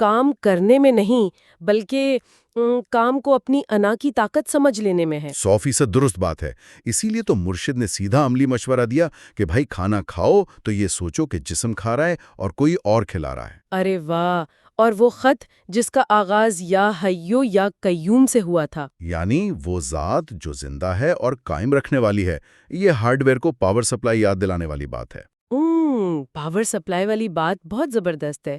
کام کرنے میں نہیں بلکہ کام کو اپنی انا کی طاقت سمجھ لینے میں ہے۔ 100% درست بات ہے۔ اسی لیے تو مرشد نے سیدھا عملی مشورہ دیا کہ بھائی کھانا کھاؤ تو یہ سوچو کہ جسم کھا رہا ہے اور کوئی اور کھلا رہا ہے۔ ارے واہ! اور وہ خط جس کا آغاز یا حیو یا قیوم سے ہوا تھا۔ یعنی وہ ذات جو زندہ ہے اور قائم رکھنے والی ہے۔ یہ ہارڈ ویئر کو پاور سپلائی یاد دلانے والی بات ہے۔ پاور سپلائی والی بات بہت زبردست ہے۔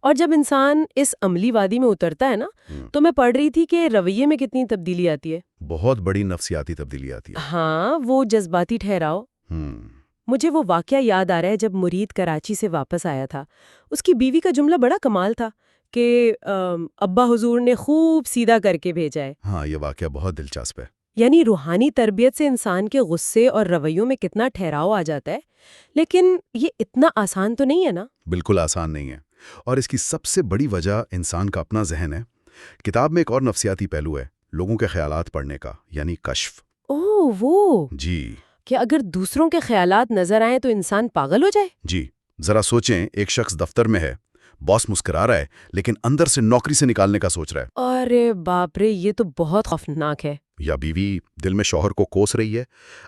اور جب انسان اس عملی وادی میں اترتا ہے نا تو میں پڑھ رہی تھی کہ رویے میں کتنی تبدیلی آتی ہے۔ بہت بڑی نفسیاتی تبدیلی آتی ہے۔ ہاں، وہ جذباتی ٹھہراؤ۔ مجھے وہ واقعہ یاد آ رہا ہے جب مرید کراچی سے واپس آیا تھا۔ اس کی بیوی کا جملہ بڑا کمال تھا کہ ابا حضور نے خوب سیدھا کر کے بھیجا ہے۔ ہاں، یہ واقعہ بہت دلچسپ ہے۔ یعنی روحانی تربیت سے انسان کے غصے اور رویوں میں کتنا ٹھہراؤ آ جاتا ہے، لیکن یہ اتنا آسان تو نہیں ہے نا؟ بالکل آسان نہیں ہے، اور اس کی سب سے بڑی وجہ انسان کا اپنا ذہن ہے۔ کتاب میں ایک اور نفسیاتی پہلو ہے، لوگوں کے خیالات پڑھنے کا، یعنی کشف۔ وہ جی کہ اگر دوسروں کے خیالات نظر آئیں تو انسان پاگل ہو جائے؟ جی، ذرا سوچیں، ایک شخص دفتر میں ہے، باس مسکرا رہا ہے لیکن اندر سے نوکری سے نکالنے کا سوچ رہا ہے۔ ارے باپ رے، یہ تو بہت خوفناک ہے۔ یا بیوی دل میں شوہر کو کوس رہی ہے۔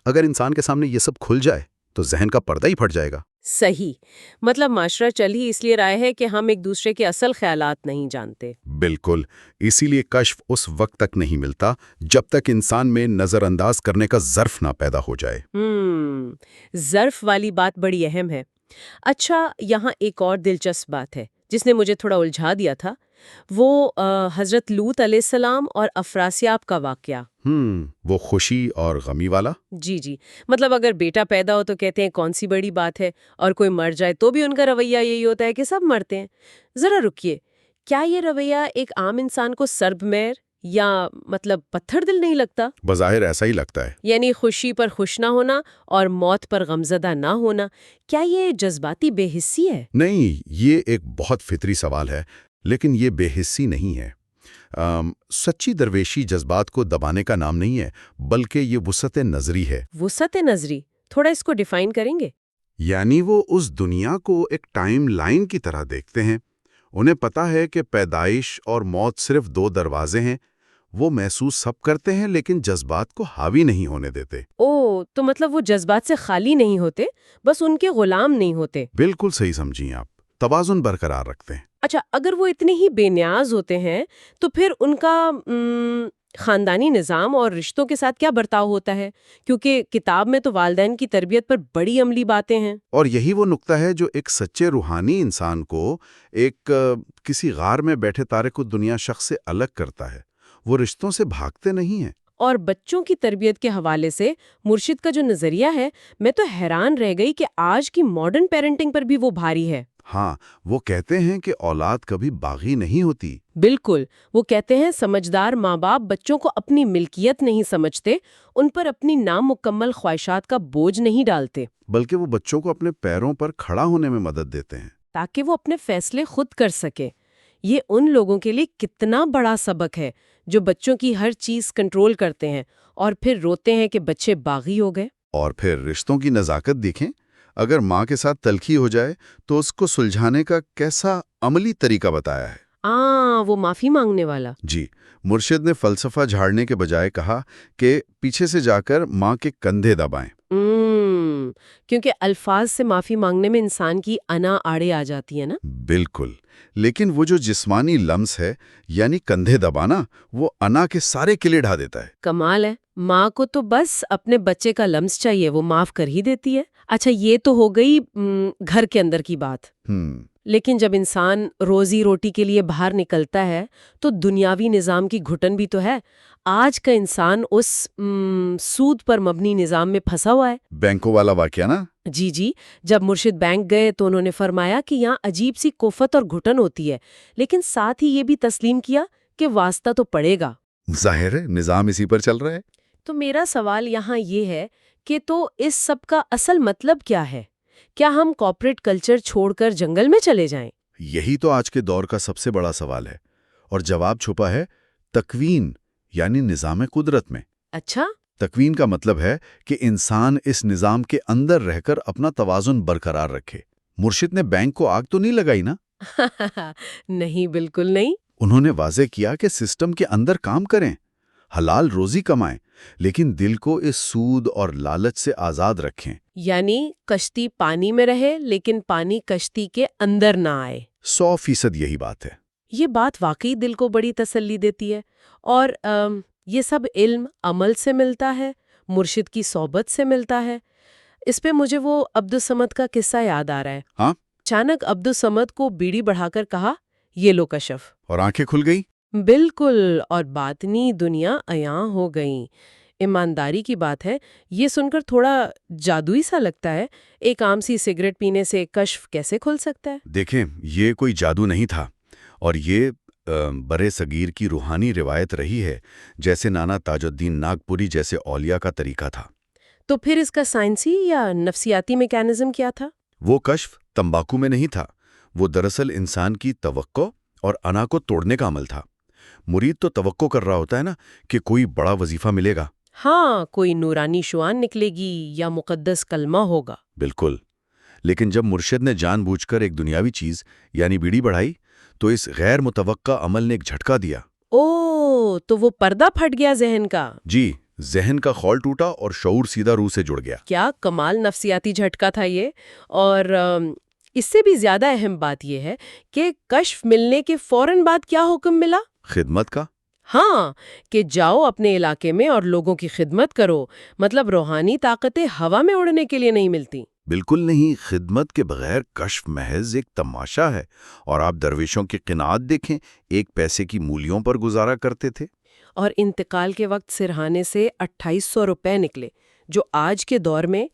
اگر انسان کے سامنے یہ سب کھل جائے تو ذہن کا پردہ ہی پھٹ جائے گا۔ صحیح، مطلب معاشرہ چل ہی اس لیے رہا ہے کہ ہم ایک دوسرے کے اصل خیالات نہیں جانتے۔ بالکل، اسی لیے کشف اس وقت تک نہیں ملتا جب تک انسان میں نظر انداز کرنے کا ظرف نہ پیدا ہو جائے۔ ظرف والی بات بڑی اہم ہے۔ اچھا، یہاں ایک اور دلچسپ بات ہے جس نے مجھے تھوڑا الجھا دیا تھا، وہ حضرت لوط علیہ السلام اور افراسیاب کا واقعہ۔ وہ خوشی اور غمی والا؟ جی، مطلب اگر بیٹا پیدا ہو تو کہتے ہیں کون سی بڑی بات ہے، اور کوئی مر جائے تو بھی ان کا رویہ یہی ہوتا ہے کہ سب مرتے ہیں۔ ذرا رکیے، کیا یہ رویہ ایک عام انسان کو سرب مہر یا مطلب پتھر دل نہیں لگتا؟ بظاہر ایسا ہی لگتا ہے۔ یعنی خوشی پر خوش نہ ہونا اور موت پر غمزدہ نہ ہونا، کیا یہ جذباتی بے حسی ہے؟ نہیں، یہ ایک بہت فطری سوال ہے، لیکن یہ بے حسی نہیں ہے۔ سچی درویشی جذبات کو دبانے کا نام نہیں ہے، بلکہ یہ وسعت نظری ہے۔ وسعت نظری، تھوڑا اس کو ڈیفائن کریں گے؟ یعنی وہ اس دنیا کو ایک ٹائم لائن کی طرح دیکھتے ہیں۔ انہیں پتا ہے کہ پیدائش اور موت صرف 2 دروازے ہیں۔ وہ محسوس سب کرتے ہیں لیکن جذبات کو حاوی نہیں ہونے دیتے۔ تو مطلب وہ جذبات سے خالی نہیں ہوتے، بس ان کے غلام نہیں ہوتے۔ بالکل صحیح سمجھیں آپ، توازن برقرار رکھتے ہیں۔ اچھا، اگر وہ اتنے ہی بے نیاز ہوتے ہیں تو پھر ان کا خاندانی نظام اور رشتوں کے ساتھ کیا برتاؤ ہوتا ہے؟ کیونکہ کتاب میں تو والدین کی تربیت پر بڑی عملی باتیں ہیں۔ اور یہی وہ نقطہ ہے جو ایک سچے روحانی انسان کو ایک کسی غار میں بیٹھے تارے کو دنیا شخص سے الگ کرتا ہے۔ وہ رشتوں سے بھاگتے نہیں ہیں۔ اور بچوں کی تربیت کے حوالے سے مرشد کا جو نظریہ ہے، میں تو حیران رہ گئی کہ آج کی ماڈرن پیرنٹنگ پر بھی وہ بھاری ہے۔ ہاں، وہ کہتے ہیں کہ اولاد کبھی باغی نہیں ہوتی۔ بالکل، وہ کہتے ہیں سمجھدار ماں باپ بچوں کو اپنی ملکیت نہیں سمجھتے، ان پر اپنی نامکمل خواہشات کا بوجھ نہیں ڈالتے، بلکہ وہ بچوں کو اپنے پیروں پر کھڑا ہونے میں مدد دیتے ہیں تاکہ وہ اپنے فیصلے خود کر سکے۔ یہ ان لوگوں کے لیے کتنا بڑا سبق ہے جو بچوں کی ہر چیز کنٹرول کرتے ہیں اور پھر روتے ہیں کہ بچے باغی ہو گئے۔ اور پھر رشتوں کی نزاکت دیکھیں، اگر ماں کے ساتھ تلخی ہو جائے تو اس کو سلجھانے کا کیسا عملی طریقہ بتایا ہے۔ وہ معافی مانگنے والا۔ جی، مرشد نے فلسفہ جھاڑنے کے بجائے کہا کہ پیچھے سے جا کر ماں کے کندھے دبائیں۔ کیونکہ الفاظ سے معافی مانگنے میں انسان کی انا آڑے آ جاتی ہے نا۔ بالکل، لیکن وہ جو جسمانی لمس ہے، یعنی کندھے دبانا، وہ انا کے سارے قلعے ڈھا دیتا ہے۔ کمال ہے، ماں کو تو بس اپنے بچے کا لمس چاہیے، وہ معاف کر ہی دیتی ہے۔ اچھا، یہ تو ہو گئی گھر کے اندر کی بات۔ لیکن جب انسان روزی روٹی کے لیے باہر نکلتا ہے تو دنیاوی نظام کی گھٹن بھی تو ہے۔ آج کا انسان اس سود پر مبنی نظام میں پھنسا ہوا ہے۔ بینکوں والا واقعہ نا؟ جی، جب مرشد بینک گئے تو انہوں نے فرمایا کہ یہاں عجیب سی کوفت اور گھٹن ہوتی ہے، لیکن ساتھ ہی یہ بھی تسلیم کیا کہ واسطہ تو پڑے گا۔ ظاہر ہے نظام اسی پر چل رہا ہے۔ تو میرا سوال یہاں یہ ہے کہ تو اس سب کا اصل مطلب کیا ہے؟ کیا ہم کارپوریٹ کلچر چھوڑ کر جنگل میں چلے جائیں؟ یہی تو آج کے دور کا سب سے بڑا سوال ہے، اور جواب چھپا ہے تکوین، یعنی نظام قدرت میں۔ اچھا، تکوین کا مطلب ہے کہ انسان اس نظام کے اندر رہ کر اپنا توازن برقرار رکھے۔ مرشد نے بینک کو آگ تو نہیں لگائی نا؟ نہیں، بالکل نہیں۔ انہوں نے واضح کیا کہ سسٹم کے اندر کام کریں، حلال روزی کمائیں، لیکن دل کو اس سود اور لالچ سے آزاد رکھیں۔ یعنی کشتی پانی میں رہے لیکن پانی کشتی کے اندر نہ آئے۔ 100% یہی بات ہے۔ یہ بات واقعی دل کو بڑی تسلی دیتی ہے۔ اور یہ سب علم عمل سے ملتا ہے، مرشد کی صحبت سے ملتا ہے۔ اس پہ مجھے وہ عبدالصمد کا قصہ یاد آ رہا ہے۔ ہاں؟ اچانک عبدالصمد کو بیڑی بڑھا کر کہا، یہ لو کشف۔ اور آنکھیں کھل گئی؟ بالکل، اور باطنی دنیا عیاں ہو گئیں۔ ایمانداری کی بات ہے، یہ سن کر تھوڑا جادوئی سا لگتا ہے۔ ایک عام سی سگریٹ پینے سے کشف کیسے کھل سکتا ہے؟ دیکھیں، یہ کوئی جادو نہیں تھا، اور یہ برے صغیر کی روحانی روایت رہی ہے، جیسے نانا تاج الدین ناگپوری جیسے اولیاء کا طریقہ تھا۔ تو پھر اس کا سائنسی یا نفسیاتی میکینزم کیا تھا؟ وہ کشف تمباکو میں نہیں تھا، وہ دراصل انسان کی توقع اور انا کو توڑنے کا عمل تھا۔ مرید تو توقع کر رہا ہوتا ہے نا کہ کوئی بڑا وظیفہ ملے گا، ہاں، کوئی نورانی شعاع نکلے گی یا مقدس کلمہ ہوگا۔ بالکل، لیکن جب مرشد نے جان بوجھ کر ایک دنیاوی چیز یعنی بیڑی بڑھائی تو اس غیر متوقع عمل نے ایک جھٹکا دیا۔ او، تو وہ پردہ پھٹ گیا ذہن کا۔ جی، ذہن کا خول ٹوٹا اور شعور سیدھا روح سے جڑ گیا۔ کیا کمال نفسیاتی جھٹکا تھا یہ۔ اور اس سے بھی زیادہ اہم بات یہ ہے کہ کشف ملنے کے فوراً بعد کیا حکم ملا؟ خدمت کا۔ ہاں، کہ جاؤ اپنے علاقے میں اور لوگوں کی خدمت کرو۔ مطلب روحانی طاقتیں ہوا میں اڑنے کے لیے نہیں ملتی۔ بالکل نہیں، خدمت کے بغیر کشف محض ایک تماشا ہے۔ اور آپ درویشوں کی قناعت دیکھیں، ایک پیسے کی مولیوں پر گزارا کرتے تھے۔ اور انتقال کے وقت سرہانے سے 2800 روپے نکلے، جو آج کے دور میں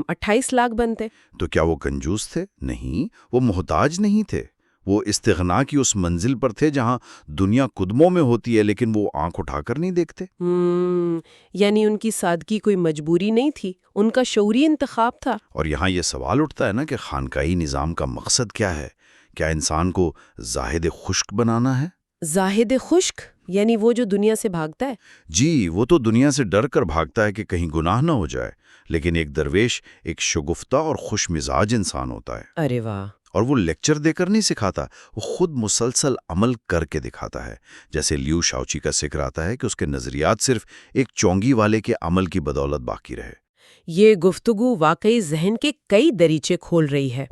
28 لاکھ بنتے۔ تو کیا وہ کنجوس تھے؟ نہیں، وہ محتاج نہیں تھے۔ وہ استغنا کی اس منزل پر تھے جہاں دنیا قدموں میں ہوتی ہے لیکن وہ آنکھ اٹھا کر نہیں دیکھتے۔ یعنی ان کی سادگی کوئی مجبوری نہیں تھی، ان کا شعوری انتخاب تھا۔ اور یہاں یہ سوال اٹھتا ہے نا کہ خانقاہی نظام کا مقصد کیا ہے؟ کیا انسان کو زاہد خشک بنانا ہے؟ زاہد خشک یعنی وہ جو دنیا سے بھاگتا ہے؟ جی، وہ تو دنیا سے ڈر کر بھاگتا ہے کہ کہیں گناہ نہ ہو جائے، لیکن ایک درویش ایک شگفتہ اور خوش مزاج انسان ہوتا ہے۔ ارے واہ! اور وہ لیکچر دے کر نہیں سکھاتا، وہ خود مسلسل عمل کر کے دکھاتا ہے۔ جیسے لیو شاوچی کا ذکر آتا ہے کہ اس کے نظریات صرف ایک چونگی والے کے عمل کی بدولت باقی رہے۔ یہ گفتگو واقعی ذہن کے کئی دریچے کھول رہی ہے۔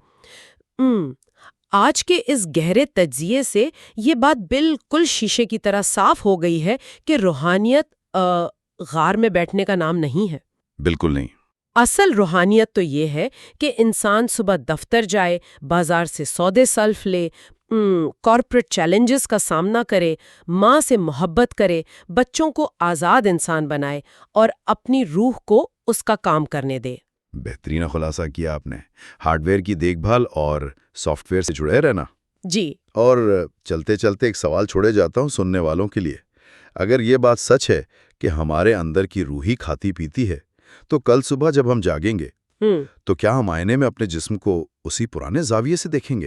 آج کے اس گہرے تجزیے سے یہ بات بالکل شیشے کی طرح صاف ہو گئی ہے کہ روحانیت غار میں بیٹھنے کا نام نہیں ہے۔ بالکل نہیں۔ اصل روحانیت تو یہ ہے کہ انسان صبح دفتر جائے، بازار سے سودے سلف لے، کارپوریٹ چیلنجز کا سامنا کرے، ماں سے محبت کرے، بچوں کو آزاد انسان بنائے اور اپنی روح کو اس کا کام کرنے دے۔ بہترین خلاصہ کیا آپ نے۔ ہارڈ ویئر کی دیکھ بھال اور سافٹ ویئر سے جڑے رہنا۔ جی۔ اور چلتے چلتے ایک سوال چھوڑے جاتا ہوں سننے والوں کے لیے۔ اگر یہ بات سچ ہے کہ ہمارے اندر کی روح ہی کھاتی پیتی ہے، تو کل صبح جب ہم جاگیں گے تو کیا ہم آئینے میں اپنے جسم کو اسی پرانے زاویے سے دیکھیں گے،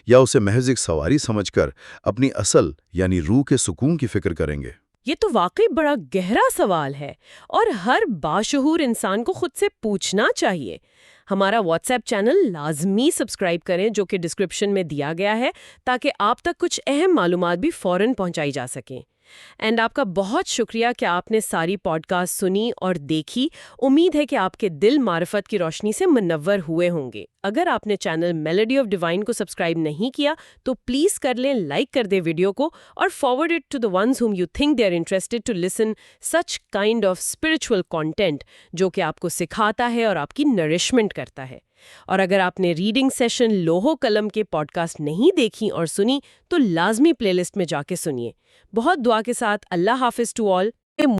یا اسے محض ایک سواری سمجھ کر اپنی اصل یعنی روح کے سکون کی فکر کریں گے؟ یہ تو واقعی بڑا گہرا سوال ہے اور ہر باشعور انسان کو خود سے پوچھنا چاہیے۔ ہمارا واٹس ایپ چینل لازمی سبسکرائب کریں جو کہ ڈسکرپشن میں دیا گیا ہے، تاکہ آپ تک کچھ اہم معلومات بھی فوراً پہنچائی جا سکیں۔ اینڈ آپ کا بہت شکریہ کہ آپ نے ساری پوڈ کاسٹ سنی اور دیکھی۔ امید ہے کہ آپ کے دل معرفت کی روشنی سے منور ہوئے ہوں گے۔ اگر آپ نے چینل میلوڈی آف ڈیوائن کو سبسکرائب نہیں کیا تو پلیز کر لیں، لائک کر دیں ویڈیو کو اور forward it to the ones whom you think they are interested to listen such kind of spiritual content جو کہ آپ کو سکھاتا ہے اور آپ کی نرشمنٹ کرتا ہے۔ اور اگر آپ نے ریڈنگ سیشن لوہو قلم کے پوڈ کاسٹ نہیں دیکھی اور سنی تو لازمی پلے لسٹ میں جا کے سنیے۔ بہت دعا کے ساتھ اللہ حافظ ٹو آل۔